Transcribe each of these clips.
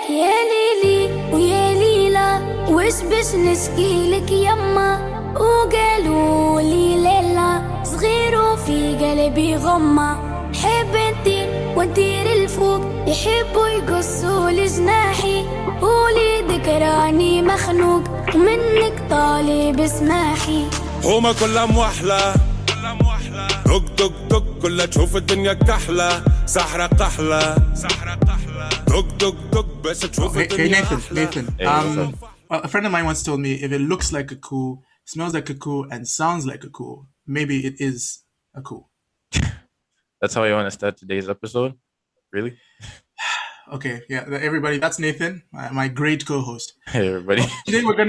يا ليلي ويا ليلى وش بش نشكيلك يما وقالوا لي ليلى صغير وفي قلبي غمة حب انتي وانتي للفوق يحبوا يقصوا لجناحي قولي ذكراني مخنوق ومنك طالب اسماحي هما كلها موحلة دق دق دق كلها تشوف الدنيا كحلة سحرة قحلة دق دق دق بس تشوف الدنيا Nathan. A friend of mine once told me if it looks like a coup, smells like a coup, and sounds like a coup, maybe it is a coup. That's how you want to start today's episode? Really? Okay, yeah, everybody, that's Nathan, my great co-host. Hey, everybody. Today we're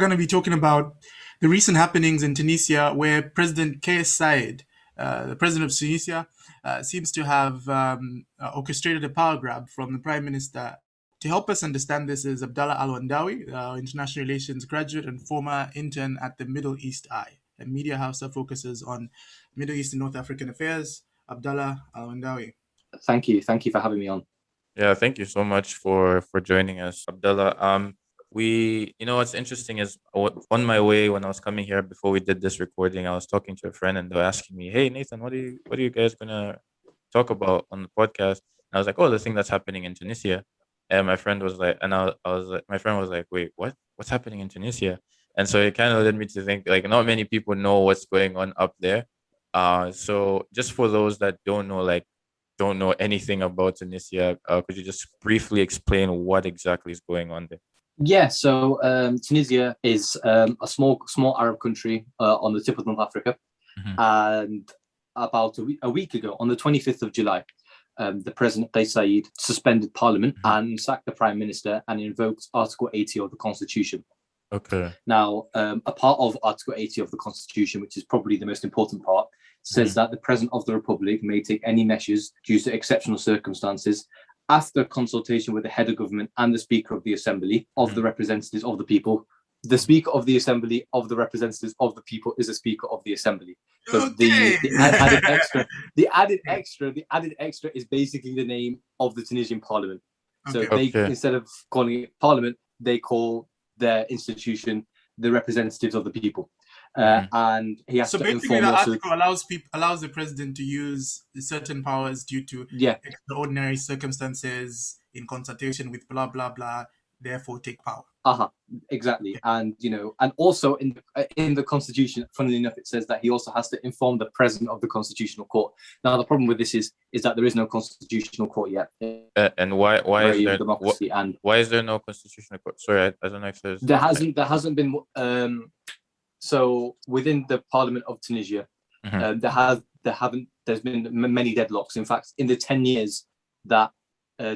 going to be talking about the recent happenings in Tunisia, where President Kais Saied, the president of Tunisia, seems to have orchestrated a power grab from the prime minister. To help us understand this is Abdullah Al-Wandawi, international relations graduate and former intern at the Middle East Eye, a media house that focuses on Middle East and North African affairs. Abdullah Al-Wandawi. Thank you for having me on. Yeah, thank you so much for joining us, Abdullah. What's interesting is on my way when I was coming here before we did this recording, I was talking to a friend and they were asking me, "Hey Nathan, what are you guys gonna talk about on the podcast?" And I was like, "Oh, the thing that's happening in Tunisia." And my friend was like, my friend was like, "Wait, what? What's happening in Tunisia?" And so it kind of led me to think like not many people know what's going on up there. So just for those that don't know anything about Tunisia, could you just briefly explain what exactly is going on there? Yeah, so Tunisia is a small Arab country on the tip of North Africa. Mhm. And about a week ago, on the 25th of July, the President Kais Saied suspended Parliament and sacked the Prime Minister and invoked Article 80 of the Constitution. Okay. Now, a part of Article 80 of the Constitution, which is probably the most important part, says that the President of the Republic may take any measures due to exceptional circumstances after consultation with the head of government and the Speaker of the Assembly of the representatives of the people. The Speaker of the Assembly of the representatives of the people is the Speaker of the Assembly. So Okay. the added extra is basically the name of the Tunisian Parliament. So Okay. they instead of calling it Parliament, they call their institution the representatives of the people. And he has So to basically, inform the also. article allows the president to use certain powers due to Yeah, extraordinary circumstances in consultation with blah blah blah. Therefore, take power. exactly. And and also in the Constitution, funnily enough, it says that he also has to inform the President of the Constitutional Court. Now, the problem with this is that there is no Constitutional Court yet. And why is there democracy? And why is there no constitutional court? Sorry, I don't know if there's there hasn't been. So within the Parliament of Tunisia, there's been many deadlocks. In fact, in the 10 years that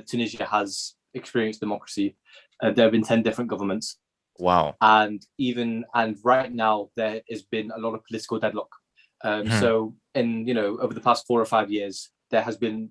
Tunisia has experienced democracy, there have been 10 different governments. Wow. And right now there has been a lot of political deadlock. So over the past 4 or 5 years, there has been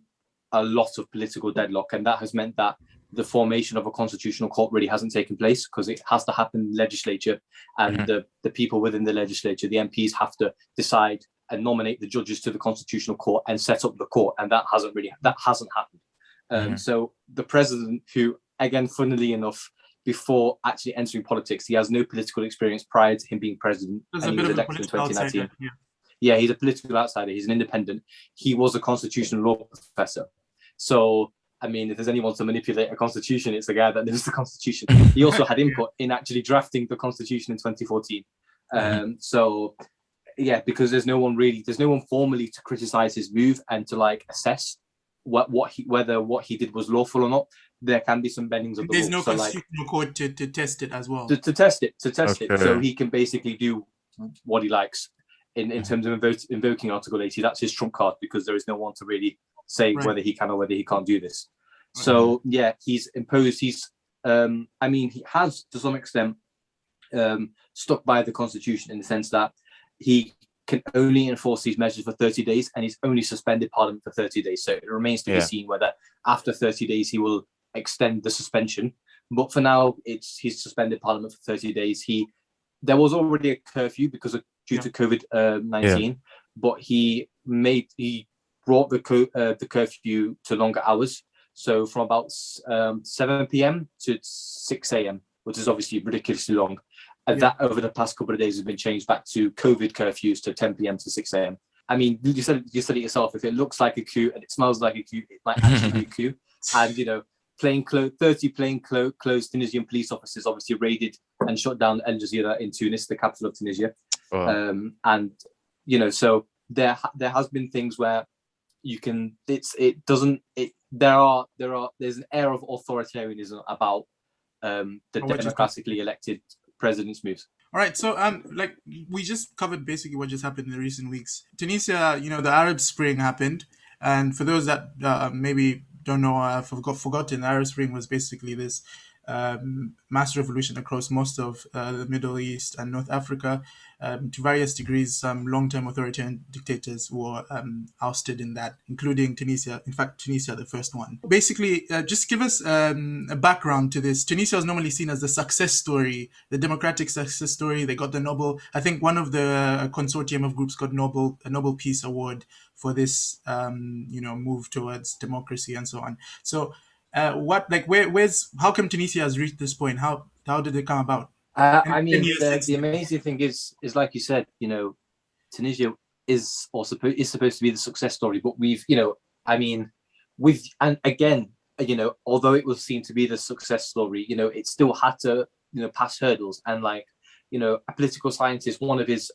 a lot of political deadlock, and that has meant that the formation of a constitutional court really hasn't taken place because it has to happen in the legislature, and the people within the legislature, the MPs, have to decide and nominate the judges to the constitutional court and set up the court, and that hasn't happened. So the president, who again, funnily enough, before actually entering politics, he has no political experience prior to him being president, and he was elected in 2019. Yeah, he's a political outsider. He's an independent. He was a constitutional law professor. So, I mean, if there's anyone to manipulate a constitution, it's the guy that knows the constitution. He also had input in actually drafting the constitution in 2014. So, yeah, because there's no one formally to criticize his move and to assess whether what he did was lawful or not. There can be some bendings of the There's law. no constitutional court to test it as well. To test it, Okay. so he can basically do what he likes in terms of invoking Article 80. That's his trump card, because there is no one to really say whether he can or whether he can't do this. So yeah, he's imposed. He has to some extent stuck by the constitution in the sense that he can only enforce these measures for 30 days, and he's only suspended Parliament for 30 days. So it remains to be seen whether after 30 days he will extend the suspension. But for now, he's suspended Parliament for 30 days. There was already a curfew due to COVID-19, but he brought the curfew to longer hours. So from about 7 p.m. to 6 a.m., which is obviously ridiculously long. And that over the past couple of days has been changed back to COVID curfews to 10 p.m. to 6 a.m. I mean, you said it yourself. If it looks like a coup and it smells like a coup, it might actually be a coup. And, 30 plainclothes Tunisian police officers obviously raided and shot down Al Jazeera in Tunis, the capital of Tunisia. Wow. So there has been things where there's an air of authoritarianism about the democratically elected president's moves. All right, so we just covered basically what just happened in the recent weeks. Tunisia, the Arab Spring happened, and for those that maybe don't know, I've forgotten, the Arab Spring was basically this mass revolution across most of the Middle East and North Africa. To various degrees, some long-term authoritarian dictators were ousted in that, including Tunisia. In fact, Tunisia, the first one. Basically, just give us a background to this. Tunisia is normally seen as the success story, the democratic success story. They got the Nobel. I think one of the consortium of groups got a Nobel Peace Award for this, move towards democracy and so on. So, how come Tunisia has reached this point? How did it come about? The amazing thing is like you said, Tunisia is supposed to be the success story, but although it was seen to be the success story, it still had to, pass hurdles. And a political scientist, one of his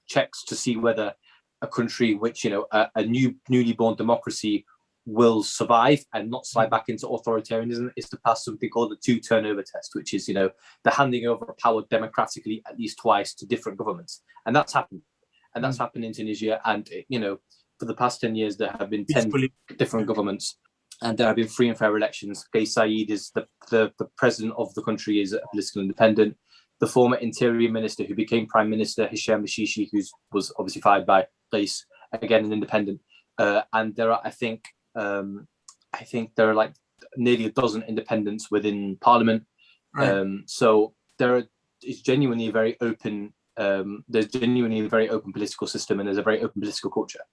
checks to see whether a country which, a newly born democracy will survive and not slide back into authoritarianism is to pass something called the 2 turnover test, which is, the handing over of power democratically at least twice to different governments. And that's happened. And that's happened in Tunisia. And, for the past 10 years, there have been 10 different governments and there have been free and fair elections. Kais Saied is the president of the country, is a political independent. The former interior minister who became prime minister, Hisham Mishishi, who was obviously fired by Kais, again, an independent. And there are, I think there are nearly a dozen independents within parliament. Right. So it's genuinely a very open. There's genuinely a very open political system, and there's a very open political culture.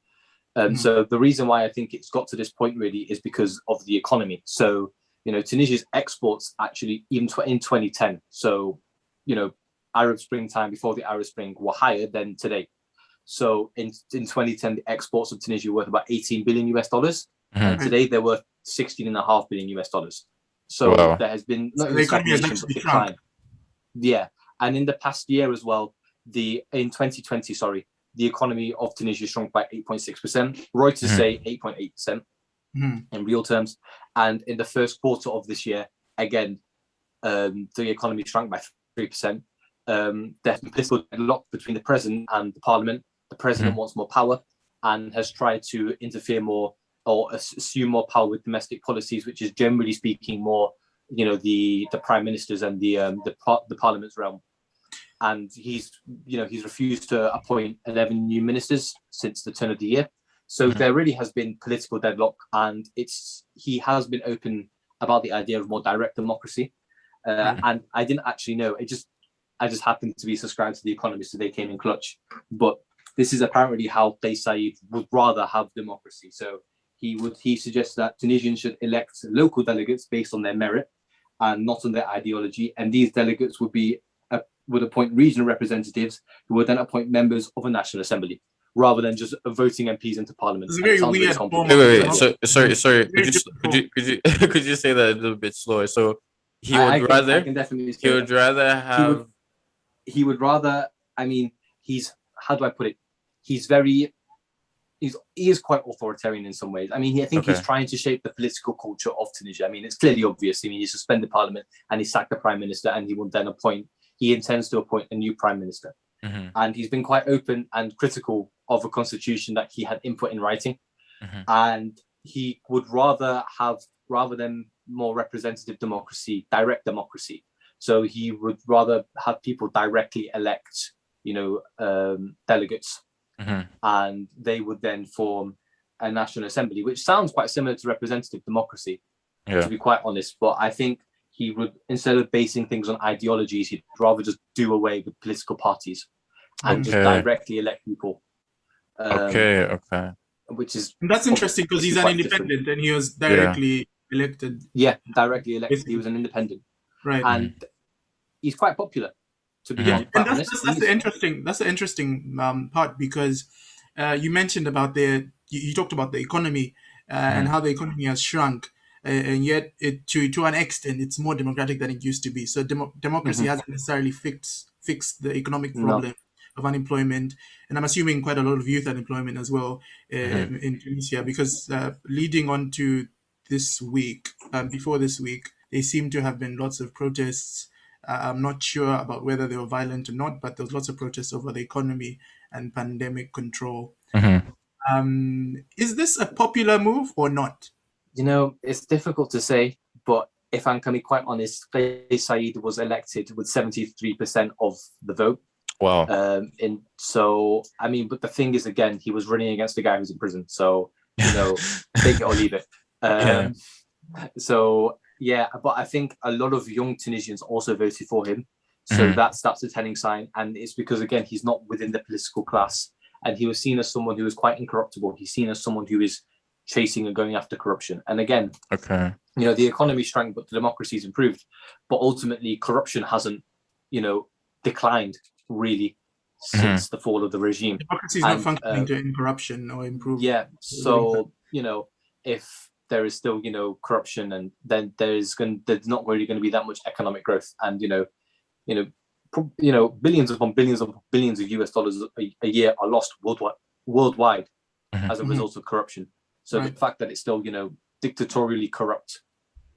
So the reason why I think it's got to this point really is because of the economy. So Tunisia's exports actually even in 2010. So Arab Spring time, before the Arab Spring, were higher than today. So in 2010, the exports of Tunisia were worth about $18 billion. And today they're worth $16.5 billion. So there has been not the economy has actually decline. Yeah, and in the past year as well, in 2020, the economy of Tunisia shrunk by 8.6%. Reuters say 8.8% in real terms. And in the first quarter of this year, again, the economy shrunk by 3%. There's been political deadlock between the president and the parliament. The president wants more power and has tried to interfere more or assume more power with domestic policies, which is generally speaking more, the prime ministers and the parliament's realm. And he's refused to appoint 11 new ministers since the turn of the year. So there really has been political deadlock, and he has been open about the idea of more direct democracy. And I didn't actually know. I just happened to be subscribed to The Economist, so they came in clutch. But this is apparently how Kais Saied would rather have democracy. So he suggests that Tunisians should elect local delegates based on their merit and not on their ideology. And these delegates would appoint regional representatives who would then appoint members of a national assembly, rather than just voting MPs into parliament. It's very weird. Wait. So, sorry. Could you say that a little bit slower? So he would rather how do I put it? He is quite authoritarian in some ways. I mean, I think he's trying to shape the political culture of Tunisia. I mean, it's clearly obvious. I mean, he suspended parliament and he sacked the prime minister, and he intends to appoint a new prime minister. And he's been quite open and critical of a constitution that he had input in writing. And he would rather than more representative democracy, direct democracy. So he would rather have people directly elect, delegates. And they would then form a national assembly, which sounds quite similar to representative democracy, to be quite honest. But I think he would, instead of basing things on ideologies, he'd rather just do away with political parties and just directly elect people. which is And that's interesting because he's an quite different. independent and he was directly elected. Yeah, directly elected. Basically. He was an independent, Right. and he's quite popular. To be And quite that's, honest, that's, that's the interesting part, because you mentioned about you talked about the economy and how the economy has shrunk, and yet to an extent it's more democratic than it used to be. So democracy hasn't necessarily fixed the economic problem of unemployment, and I'm assuming quite a lot of youth unemployment as well in Tunisia, because leading on to this week, before this week, there seem to have been lots of protests. I'm not sure about whether they were violent or not, but there was lots of protests over the economy and pandemic control. Is this a popular move or not? You know, it's difficult to say, but if I'm going to be quite honest, Kais Saied was elected with 73% of the vote. Wow. So, I mean, but the thing is, again, he was running against a guy who's in prison. So, you know, take it or leave it. So, yeah, but I think a lot of young Tunisians also voted for him. So that's a telling sign. And it's because, again, he's not within the political class. And he was seen as someone who was quite incorruptible. He's seen as someone who is chasing and going after corruption. And again, you know, the economy shrank, but the democracy's improved. But ultimately, corruption hasn't, you know, declined really since the fall of the regime. Democracy is not functioning to end corruption or improve. Yeah. So, you know, if there is still, you know, corruption, and then there's not really going to be that much economic growth. And, billions upon billions of US dollars a year are lost worldwide as a result of corruption. So the fact that it's still, you know, dictatorially corrupt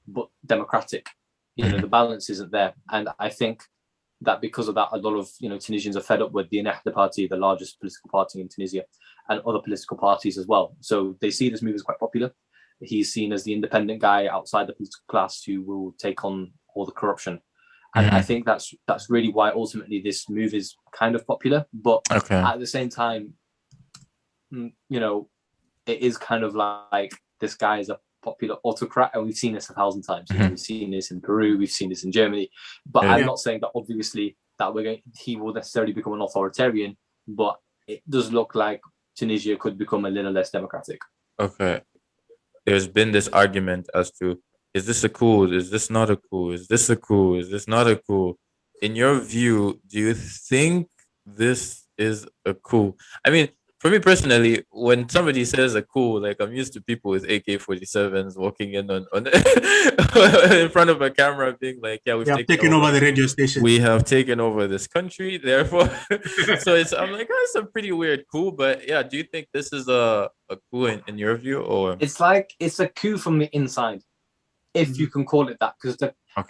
but democratic, you know, the balance isn't there. And I think that because of that, a lot of, you know, Tunisians are fed up with the Ennahda party, the largest political party in Tunisia, and other political parties as well. So they see this move as quite popular. He's seen as the independent guy outside the political class who will take on all the corruption. And I think that's really why ultimately this move is kind of popular. But at the same time, you know, it is kind of like this guy is a popular autocrat, and we've seen this 1,000 times. You know, we've seen this in Peru, we've seen this in Germany. But I'm not saying that obviously that he will necessarily become an authoritarian, but it does look like Tunisia could become a little less democratic. Okay. There's been this argument as to, is this a coup? Is this not a coup? Is this a coup? Is this not a coup? In your view, do you think this is a coup? I mean, for me personally, when somebody says a coup, like, I'm used to people with AK-47s walking in on in front of a camera being like, yeah, we have taken over the radio station. We have taken over this country, therefore. So I'm like, oh, it's a pretty weird coup. But yeah, do you think this is a coup in your view? Or it's like, it's a coup from the inside, if you can call it that. Because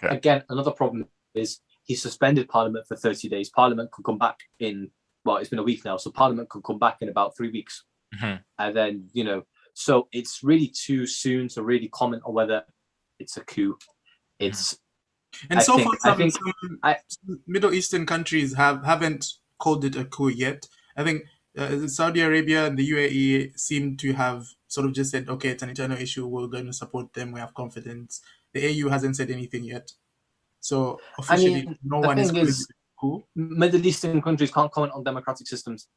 again, another problem is he suspended Parliament for 30 days. Parliament could come back in, well, it's been a week now, so Parliament could come back in about 3 weeks. And then, you know, so it's really too soon to really comment on whether it's a coup. It's and so far some Middle Eastern countries haven't called it a coup yet. I think Saudi Arabia and the UAE seem to have sort of just said, okay, it's an internal issue, we're going to support them, we have confidence. The AU hasn't said anything yet. So officially, no one is calling it a coup. Middle Eastern countries can't comment on democratic systems.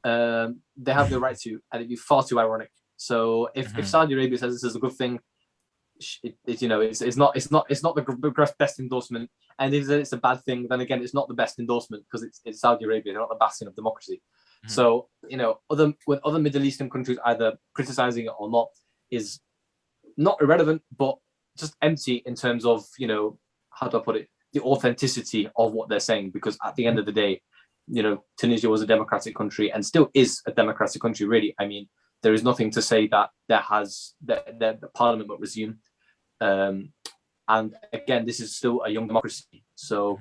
They have the right to, and it'd be far too ironic. So if Saudi Arabia says this is a good thing, it's not the best endorsement. And if it's a bad thing, then again, it's not the best endorsement, because it's Saudi Arabia, they're not the bastion of democracy. So, you know, other Middle Eastern countries either criticizing it or not is not irrelevant, but just empty in terms of, you know, how do I put it, the authenticity of what they're saying. Because at the end of the day, you know, Tunisia was a democratic country and still is a democratic country, really. I mean, there is nothing to say that the parliament will resume. And again, this is still a young democracy. So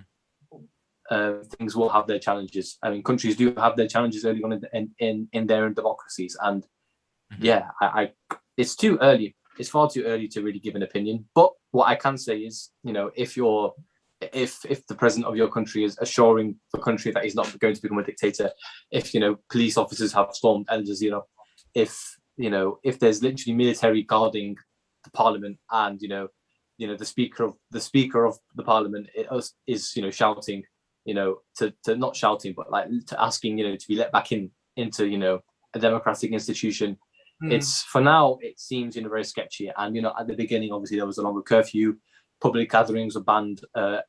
things will have their challenges. I mean, countries do have their challenges early on in their own democracies. And yeah, it's too early. It's far too early to really give an opinion. But what I can say is, you know, if the president of your country is assuring the country that he's not going to become a dictator, if, you know, police officers have stormed Al Jazeera, if there's literally military guarding the parliament, and you know the speaker of the parliament is you know shouting, you know, to not shouting, but like to asking, you know, to be let back into, you know, a democratic institution, It's for now, it seems very sketchy. And at the beginning, obviously there was a longer curfew. Public gatherings were banned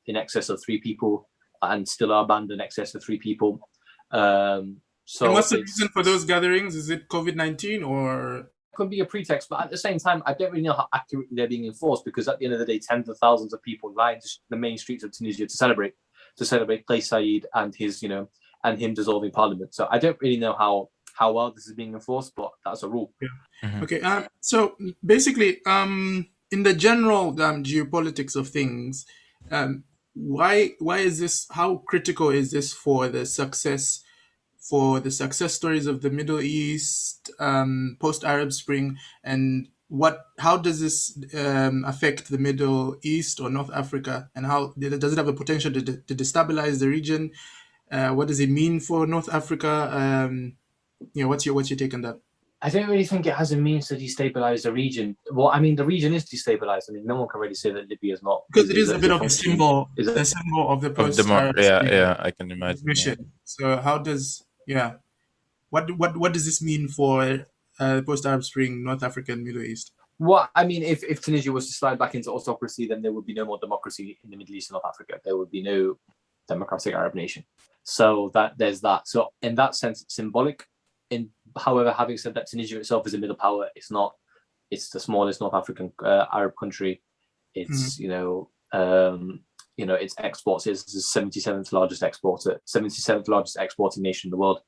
in excess of 3 people, and still are banned in excess of 3 people. So and what's the reason for those gatherings? Is it COVID-19 or? Could be a pretext, but at the same time, I don't really know how accurately they're being enforced, because at the end of the day, tens of thousands of people lined the main streets of Tunisia to celebrate Kais Saied and his, and him dissolving parliament. So I don't really know how well this is being enforced, but that's a rule. Yeah. Okay. So basically, in the general geopolitics of things, why is this? How critical is this for the success stories of the Middle East post-Arab Spring, and how does this affect the Middle East or North Africa, and how does it have a potential to destabilize the region? What does it mean for North Africa? What's your take on that? I don't really think it has a means to destabilize the region. Well, I mean, the region is destabilized. I mean, no one can really say that Libya is not, because it is a bit of a symbol. It's a symbol of the post-Arab Spring. Yeah, I can imagine. Yeah. So how does what does this mean for post-Arab Spring, North Africa and Middle East? Well, I mean, if Tunisia was to slide back into autocracy, then there would be no more democracy in the Middle East and North Africa. There would be no democratic Arab nation. So there's that. So in that sense, it's symbolic. However, having said that, Tunisia itself is a middle power. It's not. It's the smallest North African Arab country. It's its exports is the 77th largest exporting nation in the world.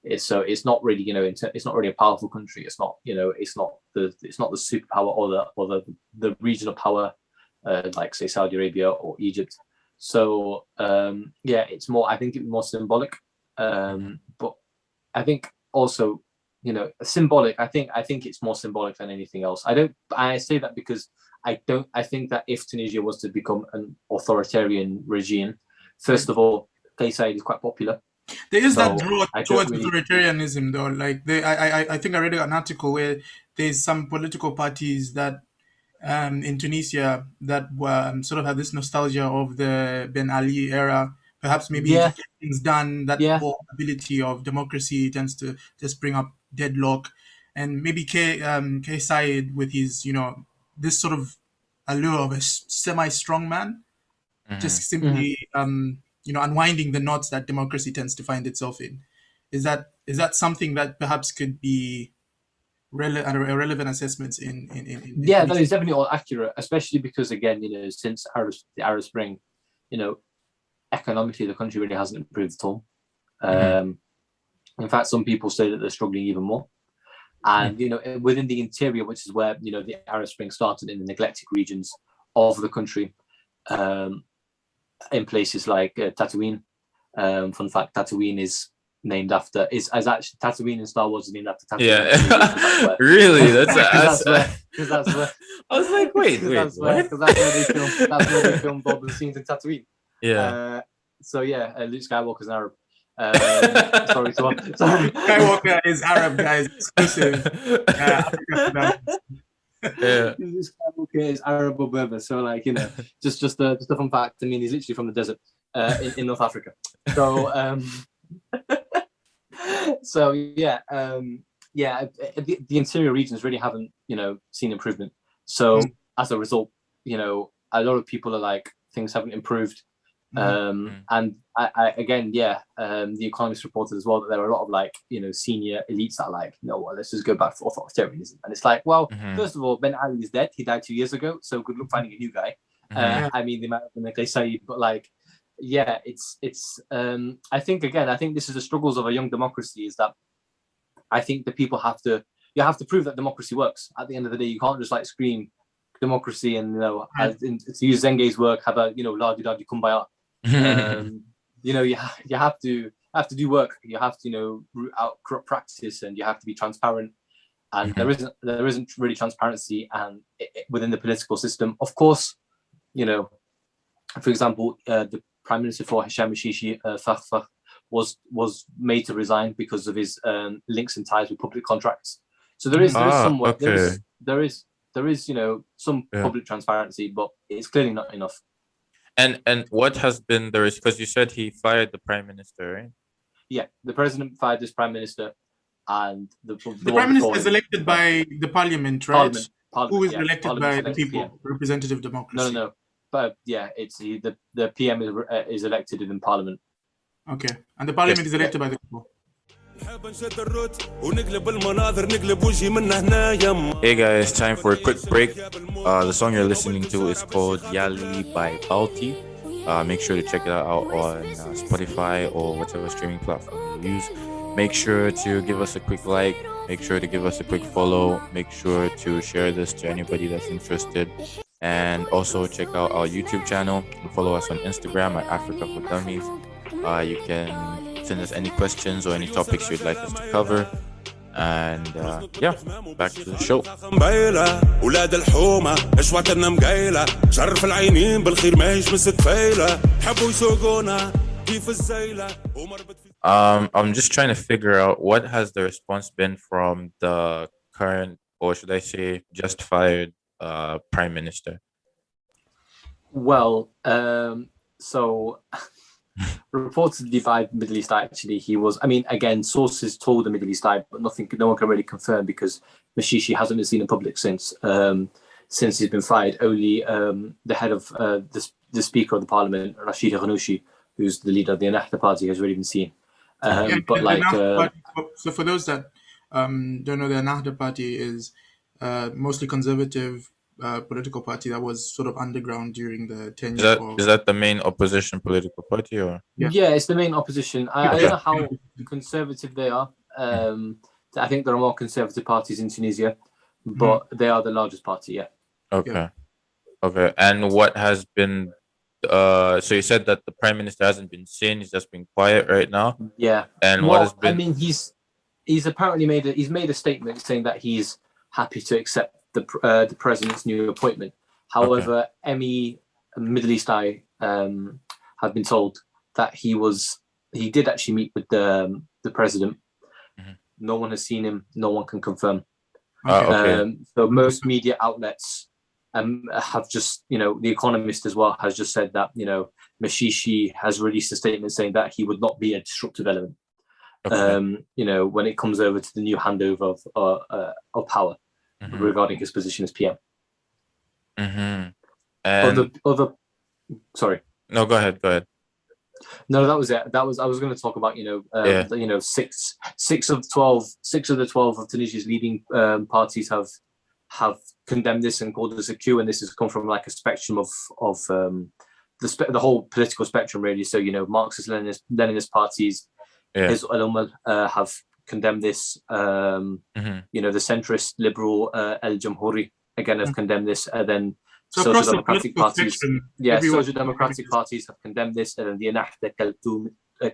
It's not really it's not really a powerful country. It's not the superpower or the regional power like say Saudi Arabia or Egypt. So it's more. I think it's more symbolic. But I think also symbolic. I think it's more symbolic than anything else. I say that because I think that if Tunisia was to become an authoritarian regime, first of all, Kais Saied is quite popular. There is that draw towards authoritarianism, though. Like I think I read an article where there's some political parties that in Tunisia that sort of have this nostalgia of the Ben Ali era. Perhaps maybe to get things done, that whole ability of democracy tends to just bring up deadlock. And maybe Kais Saied with his, this sort of allure of a semi-strong man, just simply, unwinding the knots that democracy tends to find itself in. Is that something that perhaps could be relevant assessments in that is definitely all accurate, especially because, again, since the Arab Spring, economically, the country really hasn't improved at all. In fact, some people say that they're struggling even more. And, within the interior, which is where, the Arab Spring started, in the neglected regions of the country, in places like Tatooine. Fun fact, Tatooine is named after, Tatooine in Star Wars is named after Tatooine. Yeah. Really? That's where. I was like, wait, what? Because that's where they filmed all the scenes in Tatooine. Yeah. Luke Skywalker's an Arab. Sorry. Skywalker is Arab, guys. Exclusive. Luke Skywalker is Arab or Berber. So, just a fun fact. I mean, he's literally from the desert in North Africa. So, the interior regions really haven't, seen improvement. So, as a result, a lot of people are like, things haven't improved. And I again, the Economist reported as well that there are a lot of senior elites that are like, let's just go back for authoritarianism. And it's like, well, first of all, Ben Ali is dead. He died 2 years ago. So good luck finding a new guy. I mean, they might have been Kais Saied, but it's I think this is the struggles of a young democracy, is that I think the people you have to prove that democracy works. At the end of the day, you can't just scream democracy and to use Zenge's work, have a la-di-da-di kumbaya. You have to do work. You have to root out corrupt practice, and you have to be transparent. And there isn't really transparency and within the political system. Of course, for example, the Prime Minister for Hisham Ashishi, Fakhfakh, was made to resign because of his links and ties with public contracts. So there is somewhat there is some public transparency, but it's clearly not enough. And what has been because you said he fired the prime minister, right? Yeah, the president fired this prime minister, and The Prime Minister is elected by the Parliament, right? Parliament, Who is yeah. elected Parliament by the selects people, PM. representative democracy. No. But yeah, it's the PM is elected in Parliament. Okay, and the Parliament is elected by the people. Hey guys, time for a quick break. The song you're listening to is called Yali by Balti. Make sure to check it out on Spotify or whatever streaming platform you use. Make sure to give us a quick like. Make sure to give us a quick follow. Make sure to share this to anybody that's interested. And also check out our YouTube channel and follow us on Instagram at Africa for Dummies. You can send us any questions or any topics you'd like us to cover. And yeah, back to the show. ولاد الحومة اشواتنا مقايلة شرف العينين بالخير ما هيش مسك فايلة حبوا يسوقونا كيف الزايلة I'm just trying to figure out what has the response been from the current, or should I say just fired Prime Minister. Well, so reportedly by Middle East Eye, actually, he was, I mean, again, sources told the Middle East Eye, but no one can really confirm because Mashishi hasn't been seen in public since he's been fired. Only the head of the Speaker of the Parliament, Rashid Ghanouchi, who's the leader of the Ennahda party, has already been seen. But like, so for those that don't know, the Ennahda party is mostly conservative political party that was sort of underground during the tenure. Is that the main opposition political party, or? Yeah, it's the main opposition. I don't know how conservative they are. I think there are more conservative parties in Tunisia, but they are the largest party. Yeah. Okay. And what has been? So you said that the Prime Minister hasn't been seen; he's just been quiet right now. Yeah. And what has been? I mean, he's apparently made a statement saying that he's happy to accept the president's new appointment. However, Emmy Middle East Eye have been told that he did actually meet with the president. No one has seen him. No one can confirm. So most media outlets have just, The Economist as well has just said that, Mashishi has released a statement saying that he would not be a disruptive element, when it comes over to the new handover of power regarding his position as PM. And sorry. No, go ahead. No, that was it. I was going to talk about, six of the 12 of Tunisia's leading parties have condemned this and called this a coup, and this has come from like a spectrum of the whole political spectrum, really. So, Marxist Leninist parties, Hizb al-Umm have condemned this. The centrist liberal El Jamhouri again have condemned this, and then social democratic parties. Social democratic parties have condemned this, and then the Ennahda,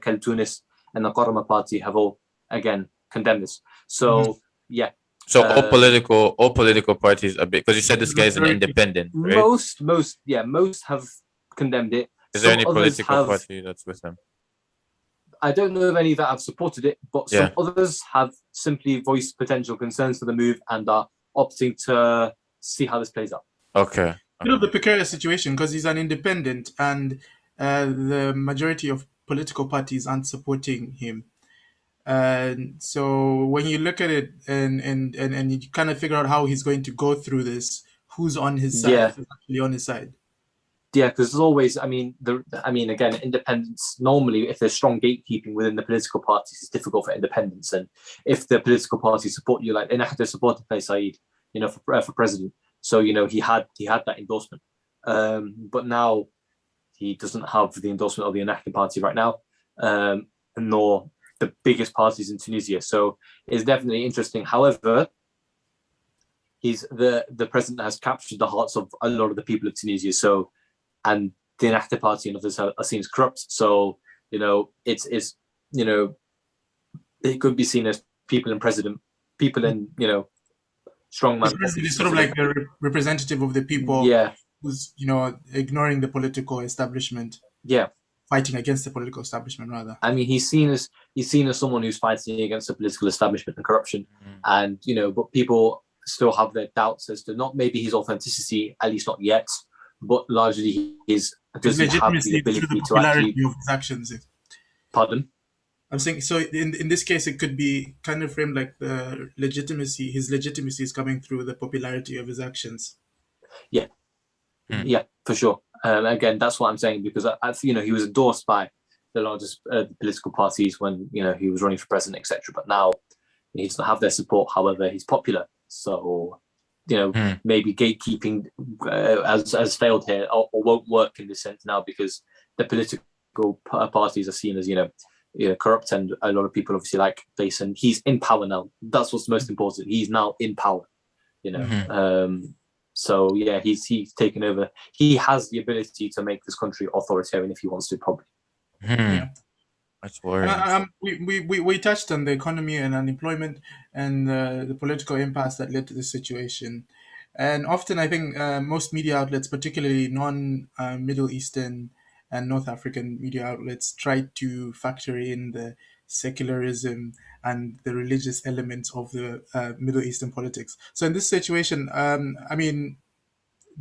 Kal Tunis, and the Qarama party have all again condemned this. So So all political parties are big, because you said this guy is an independent, right? Most have condemned it. Is there any political party that's with him? I don't know of any that have supported it, but some others have simply voiced potential concerns for the move and are opting to see how this plays out. Okay. The precarious situation, because he's an independent and the majority of political parties aren't supporting him. So when you look at it and you kind of figure out how he's going to go through this, who's on his side, who's actually on his side. Yeah, because there's always, again, independence, normally if there's strong gatekeeping within the political parties, it's difficult for independence. And if the political parties support you, like Ennahda supported Kais Saied, for president. So, he had that endorsement. But now he doesn't have the endorsement of the Ennahda party right now, nor the biggest parties in Tunisia. So it's definitely interesting. However, the president has captured the hearts of a lot of the people of Tunisia. So, and the Ennahda party and others are seen as corrupt. So, it could be seen as people in strongman. It's sort of like a representative of the people. Yeah. Who's, ignoring the political establishment. Yeah. Fighting against the political establishment, rather. I mean, he's seen as someone who's fighting against the political establishment and corruption, and but people still have their doubts as to not maybe his authenticity, at least not yet, but largely does he have the ability to actually. Of his actions. Pardon? I'm saying, so in this case, it could be kind of framed like his legitimacy is coming through the popularity of his actions. Yeah, yeah, for sure. Again, that's what I'm saying, because he was endorsed by the largest political parties when he was running for president, etc. But now he doesn't have their support. However, he's popular, so maybe gatekeeping has failed here, or won't work in this sense now, because the political parties are seen as corrupt, and a lot of people obviously like Kais, and he's in power now. That's what's most important. He's now in power. So yeah, he's taken over. He has the ability to make this country authoritarian if he wants to, probably. Yeah. That's worrying. We touched on the economy and unemployment and the political impasse that led to this situation. And often I think most media outlets, particularly non-Middle Eastern and North African media outlets, try to factor in the secularism and the religious elements of the Middle Eastern politics. So in this situation,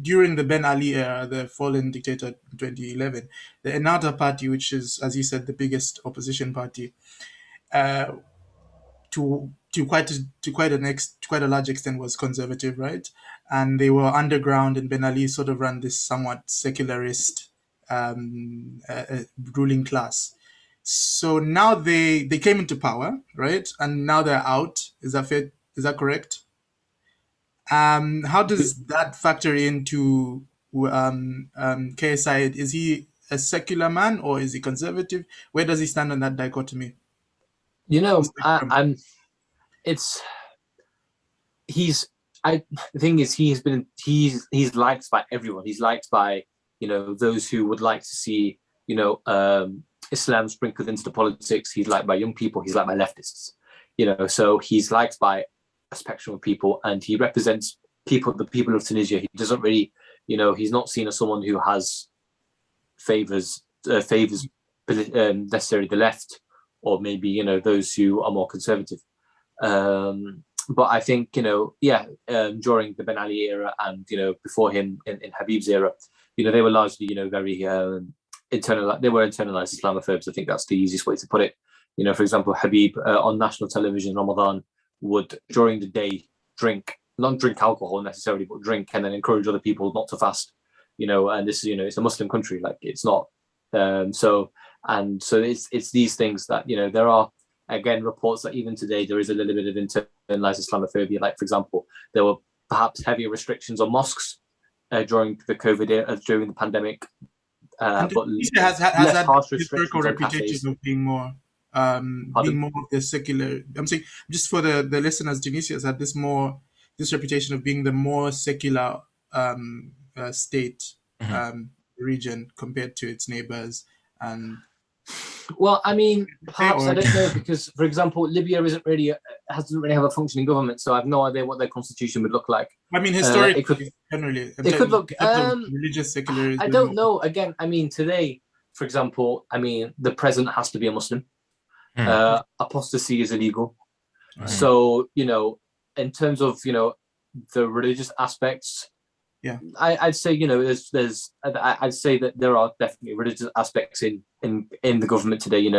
during the Ben Ali era, the fallen dictator in 2011, the Ennahda party, which is, as you said, the biggest opposition party, to quite a large extent was conservative, right? And they were underground, and Ben Ali sort of ran this somewhat secularist ruling class. So now they came into power, right? And now they're out. Is that fair? Is that correct? How does that factor into Kais Saied? Is he a secular man or is he conservative? Where does he stand on that dichotomy? The thing is, he's liked by everyone. He's liked by those who would like to see Islam sprinkled into the politics. He's liked by young people. He's liked by leftists. So he's liked by a spectrum of people, and he represents the people of Tunisia. He doesn't really, he's not seen as someone who has favors necessarily the left, or maybe those who are more conservative. But I think during the Ben Ali era, and before him in Habib's era, they were largely very internalized. They were internalized Islamophobes. I think that's the easiest way to put it. For example, Habib on national television Ramadan would during the day not drink alcohol necessarily, but drink, and then encourage other people not to fast. And this is it's a Muslim country, like it's not. So it's these things that there are, again, reports that even today there is a little bit of internalized Islamophobia. Like, for example, there were perhaps heavier restrictions on mosques during the COVID era, during the pandemic. But has that harsh historical reputation of being more of the secular. I'm saying, just for the listeners, Tunisia has had this reputation of being the more secular state region compared to its neighbors. And well, perhaps I don't know, because, for example, Libya doesn't really have a functioning government, so I have no idea what their constitution would look like. Historically, generally, it could look religious secularism. I don't know. Again, today, for example, the president has to be a Muslim. Apostasy is illegal. So in terms of the religious aspects, I'd say I'd say that there are definitely religious aspects in the government today.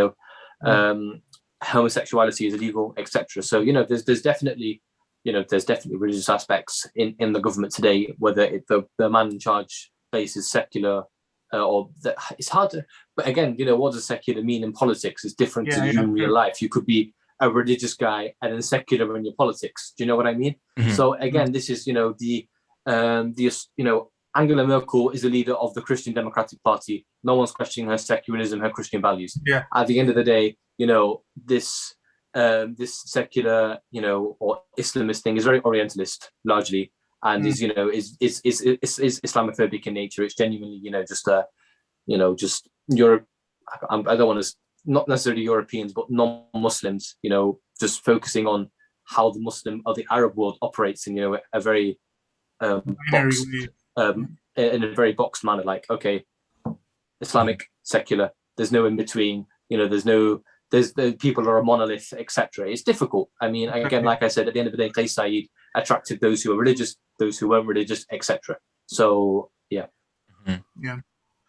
Homosexuality is illegal, etc. So there's definitely religious aspects in the government today. Whether the man in charge faces secular it's hard to. But again, what does secular mean in politics is different to in real life. You could be a religious guy and then secular in your politics. Do you know what I mean? So again, this is Angela Merkel is the leader of the Christian Democratic Party. No one's questioning her secularism, her Christian values. At the end of the day, this secular or Islamist thing is very Orientalist largely, and is Islamophobic in nature. It's genuinely just Europe. I don't want to, not necessarily Europeans, but non-Muslims. Just focusing on how the Muslim or the Arab world operates in a very in a very boxed manner. Like, okay, Islamic, secular. There's no in between. The people are a monolith, etc. It's difficult. Again, like I said, at the end of the day, Kais Saied attracted those who are religious, those who weren't religious, etc. So yeah.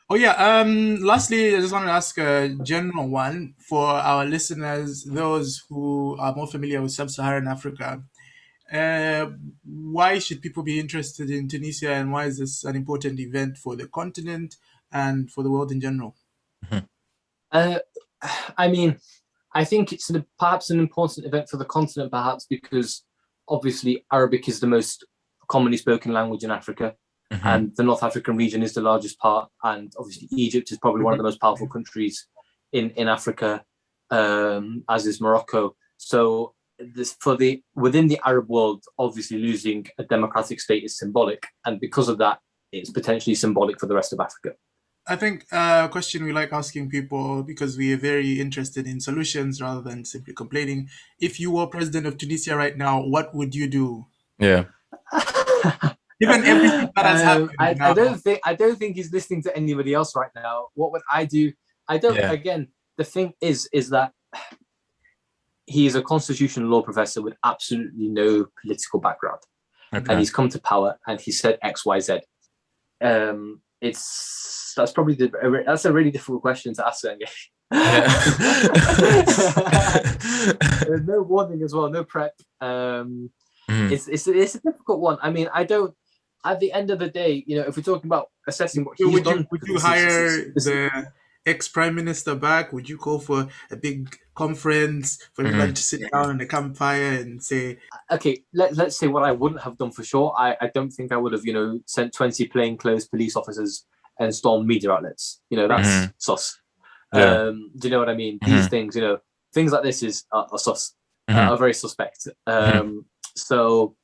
Oh yeah. Lastly, I just wanted to ask a general one for our listeners, those who are more familiar with sub-Saharan Africa. Uh, why should people be interested in Tunisia, and why is this an important event for the continent and for the world in general? Mhm. Uh, I mean, I think it's perhaps an important event for the continent, perhaps because obviously Arabic is the most commonly spoken language in Africa, Mhm. and the North African region is the largest part, and obviously Egypt is probably one of the most powerful countries in Africa, as is Morocco. So within the Arab world, obviously losing a democratic state is symbolic, and because of that, it's potentially symbolic for the rest of Africa. I think a question we like asking people, because we are very interested in solutions rather than simply complaining. If you were president of Tunisia right now, what would you do? Yeah. Given everything that has happened I now. don't think he's listening to anybody else right now. What would I do? I don't. Yeah. Again, the thing is that he is a constitutional law professor with absolutely no political background, and Okay. he's come to power and he said X, Y, Z. That's a really difficult question to ask. Yeah. There's no warning as well, no prep. Mhm. It's a difficult one. I mean, I don't. At the end of the day, if we're talking about assessing what he's done, Would you hire the ex-prime minister back? Would you call for a big conference for everybody to sit down on a campfire and say, okay, let's say what I wouldn't have done for sure. I don't think I would have, sent 20 plainclothes police officers and stormed media outlets. That's sus. Yeah. Do you know what I mean? These things, things like this are sus, are very suspect. So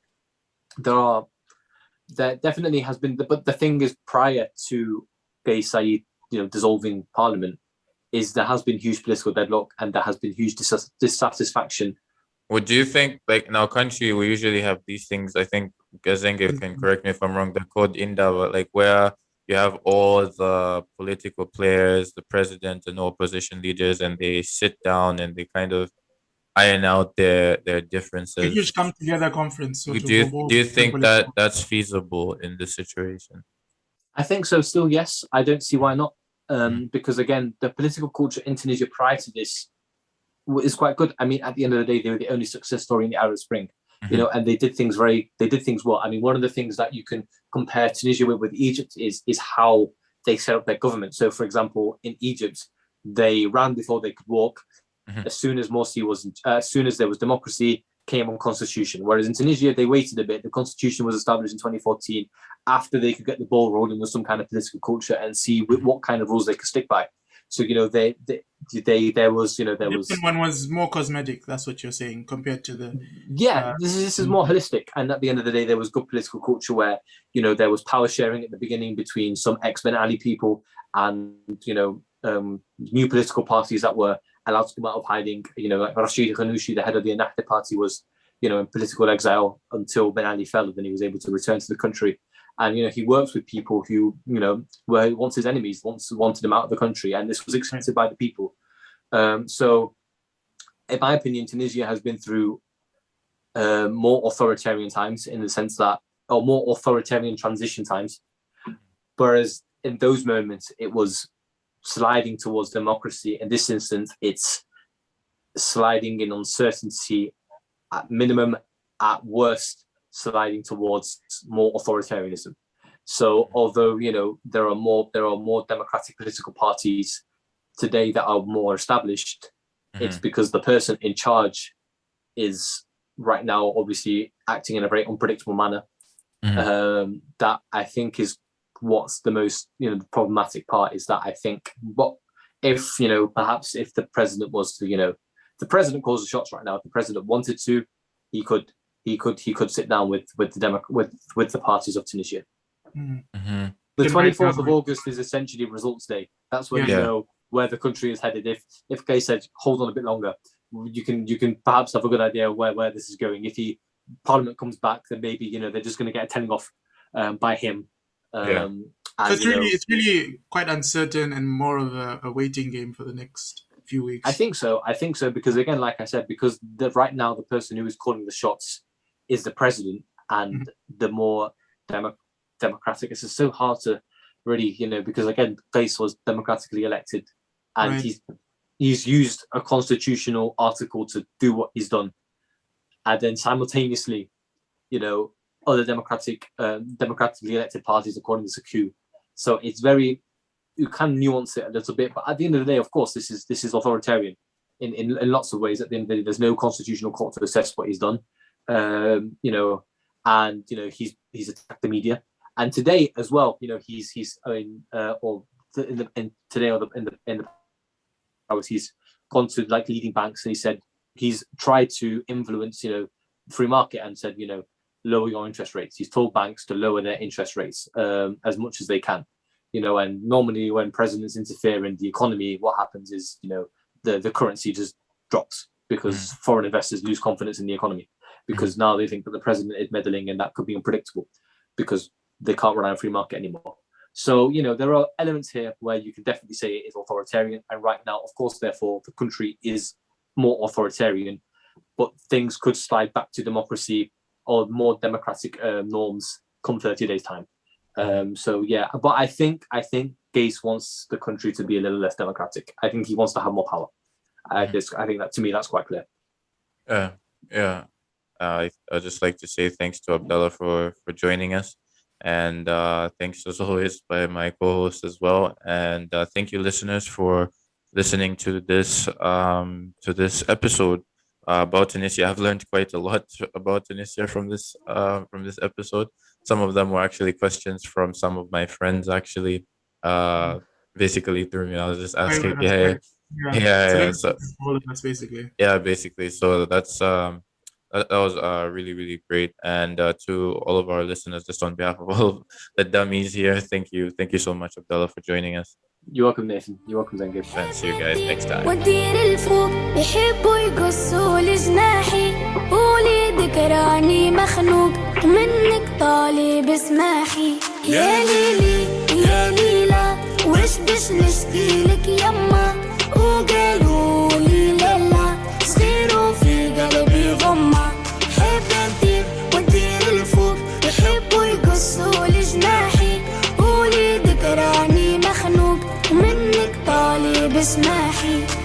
there definitely has been, but the thing is, prior to Kais Saied, dissolving parliament, there has been huge political deadlock and there has been huge dissatisfaction. Would you think, like in our country, we usually have these things? I think Gazenge can correct me if I'm wrong. They're called Inda, but like where you have all the political players, the president, and opposition leaders, and they sit down and they kind of iron out their a differences. huge come-together conference sort Do you of all do you the think political- that's feasible in this situation? I think so. Still, yes. I don't see why not. Because again, the political culture in Tunisia prior to this is quite good. I mean, at the end of the day, they were the only success story in the Arab Spring, and they did things well. I mean, one of the things that you can compare Tunisia with Egypt is how they set up their government. So, for example, in Egypt, they ran before they could walk. As soon as as soon as there was democracy, came on constitution. Whereas in Tunisia, they waited a bit. The constitution was established in 2014 after they could get the ball rolling with some kind of political culture and see what kind of rules they could stick by. So there was. Egyptian one was more cosmetic. That's what you're saying compared to the. This is more holistic. And at the end of the day, there was good political culture where there was power sharing at the beginning between some ex-Ben Ali people and new political parties that were allowed to come out of hiding. Like Rashid Ghanouchi, the head of the Ennahda party, was in political exile until Ben Ali fell, and then he was able to return to the country. And he works with people who were once his enemies, wanted him out of the country, and this was accepted by the people. So, in my opinion, Tunisia has been through more authoritarian times, in the sense that, or more authoritarian transition times. Whereas in those moments, it was sliding towards democracy. In this instance, it's sliding in uncertainty at minimum, at worst sliding towards more authoritarianism. So although there are more democratic political parties today that are more established, it's because the person in charge is right now obviously acting in a very unpredictable manner. That I think is what's the most the problematic part, is that I think if perhaps if the president was to the president calls the shots right now. If the president wanted to, he could sit down with the parties of Tunisia. The 24th of August is essentially results day. That's when you know where the country is headed. If Kais said hold on a bit longer, you can perhaps have a good idea where this is going. If Parliament comes back, then maybe they're just going to get a telling off by him. It's really quite uncertain and more of a waiting game for the next few weeks. I think so because again, like I said, because right now the person who is calling the shots is the president, and the more democratic. It's just so hard to really, because again, Kais was democratically elected, and Right. he's used a constitutional article to do what he's done, and then simultaneously, other democratically elected parties are calling this a coup. So it's very, you can nuance it a little bit, but at the end of the day, of course, this is authoritarian in lots of ways. At the end of the day, there's no constitutional court to assess what he's done, and he's attacked the media, and today as well, he's gone to like leading banks, and he said he's tried to influence free market and said lower your interest rates. He's told banks to lower their interest rates as much as they can. And normally when presidents interfere in the economy, what happens is, the currency just drops because foreign investors lose confidence in the economy, because now they think that the president is meddling, and that could be unpredictable because they can't rely on free market anymore. So, there are elements here where you can definitely say it is authoritarian. And right now, of course, therefore, the country is more authoritarian, but things could slide back to democracy or more democratic norms come 30 days time. But I think Kais wants the country to be a little less democratic. I think he wants to have more power. I think that, to me, that's quite clear. Yeah. I'd just like to say thanks to Abdullah for joining us, and thanks as always by my co-host as well. And thank you, listeners, for listening to this episode about Tunisia. I've learned quite a lot about Tunisia from this episode. Some of them were actually questions from some of my friends, actually. Basically through me, I was just asking, So all of us, basically. Yeah, basically. So that's that was really, really great. And to all of our listeners, just on behalf of all the dummies here, thank you so much, Abdullah, for joining us. You're welcome, Nathan. You're welcome, Zengib. And see you guys next time. ودير الفوق يحبوا يقصوا لجناحي، قولي ذكراني مخنوق منك طالب اسماحي. يا ليلي يا ليلى وش بش نشكيلك يما، وقالوا لي ليلى صغير وفي قلبي غمة. حب ندير ودير الفوق يحبوا يقصوا لجناحي، قولي ذكراني مخنوق منك طالب اسماحي.